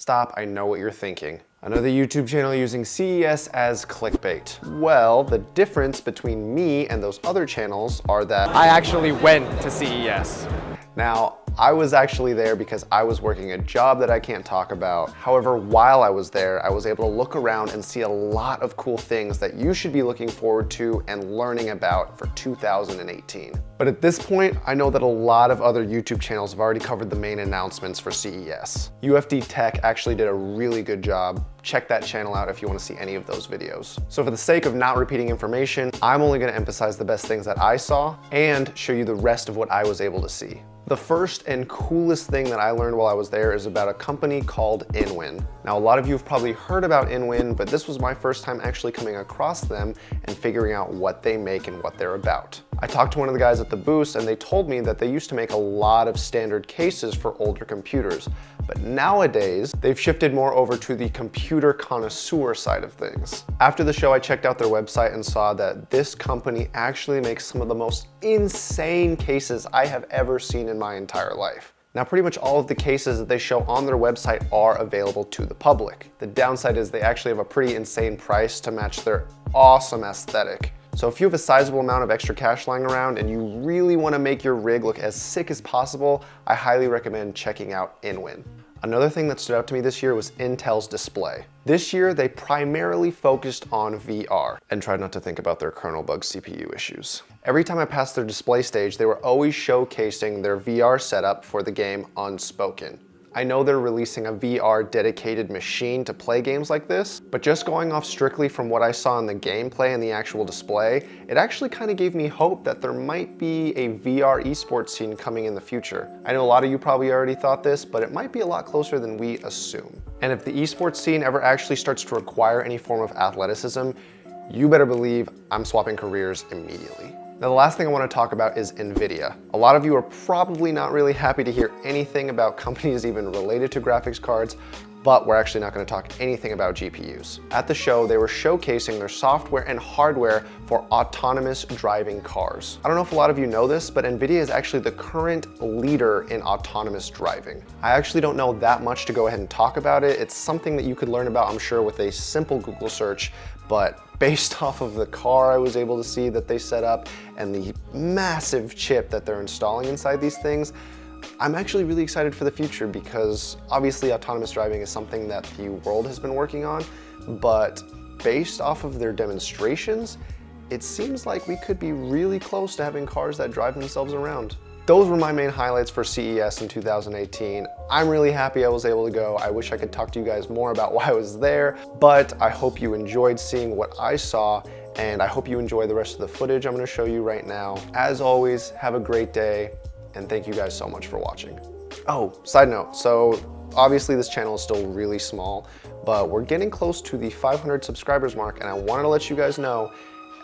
Stop, I know what you're thinking. Another YouTube channel using CES as clickbait. Well, the difference between me and those other channels are that I actually went to CES. Now, I was actually there because I was working a job that I can't talk about. However, while I was there, I was able to look around and see a lot of cool things that you should be looking forward to and learning about for 2018. But at this point, I know that a lot of other YouTube channels have already covered the main announcements for CES. UFD Tech actually did a really good job. Check that channel out if you want to see any of those videos. So for the sake of not repeating information, I'm only going to emphasize the best things that I saw and show you the rest of what I was able to see. The first and coolest thing that I learned while I was there is about a company called InWin. Now, a lot of you have probably heard about InWin, but this was my first time actually coming across them and figuring out what they make and what they're about. I talked to one of the guys at the booth and they told me that they used to make a lot of standard cases for older computers, but nowadays they've shifted more over to the computer connoisseur side of things. After the show, I checked out their website and saw that this company actually makes some of the most insane cases I have ever seen in my entire life. Now, pretty much all of the cases that they show on their website are available to the public. The downside is they actually have a pretty insane price to match their awesome aesthetic. So if you have a sizable amount of extra cash lying around and you really want to make your rig look as sick as possible, I highly recommend checking out InWin. Another thing that stood out to me this year was Intel's display. This year, they primarily focused on VR and tried not to think about their kernel bug CPU issues. Every time I passed their display stage, they were always showcasing their VR setup for the game Unspoken. I know they're releasing a VR dedicated machine to play games like this, but just going off strictly from what I saw in the gameplay and the actual display, it actually kind of gave me hope that there might be a VR esports scene coming in the future. I know a lot of you probably already thought this, but it might be a lot closer than we assume. And if the esports scene ever actually starts to require any form of athleticism, you better believe I'm swapping careers immediately. Now, the last thing I want to talk about is Nvidia. A lot of you are probably not really happy to hear anything about companies even related to graphics cards, but we're actually not going to talk anything about GPUs. At the show, they were showcasing their software and hardware for autonomous driving cars. I don't know if a lot of you know this, but Nvidia is actually the current leader in autonomous driving. I actually don't know that much to go ahead and talk about it. It's something that you could learn about, I'm sure, with a simple Google search, but based off of the car I was able to see that they set up and the massive chip that they're installing inside these things, I'm actually really excited for the future because obviously autonomous driving is something that the world has been working on, but based off of their demonstrations, it seems like we could be really close to having cars that drive themselves around. Those were my main highlights for CES in 2018. I'm really happy I was able to go. I wish I could talk to you guys more about why I was there, but I hope you enjoyed seeing what I saw, and I hope you enjoy the rest of the footage I'm gonna show you right now. As always, have a great day, and thank you guys so much for watching. Oh, side note, so obviously this channel is still really small, but we're getting close to the 500 subscribers mark, and I wanted to let you guys know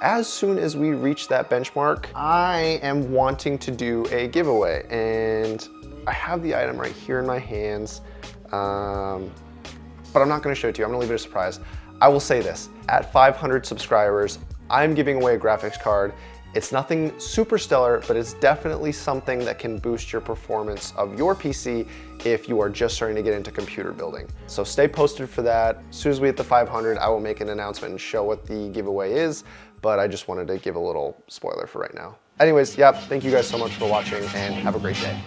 as soon as we reach that benchmark, I am wanting to do a giveaway, and I have the item right here in my hands, but I'm not gonna show it to you. I'm gonna leave it a surprise. I will say this, at 500 subscribers, I'm giving away a graphics card. It's nothing super stellar, but it's definitely something that can boost your performance of your PC if you are just starting to get into computer building. So stay posted for that. As soon as we hit the 500, I will make an announcement and show what the giveaway is, but I just wanted to give a little spoiler for right now. Anyways, yep, thank you guys so much for watching and have a great day.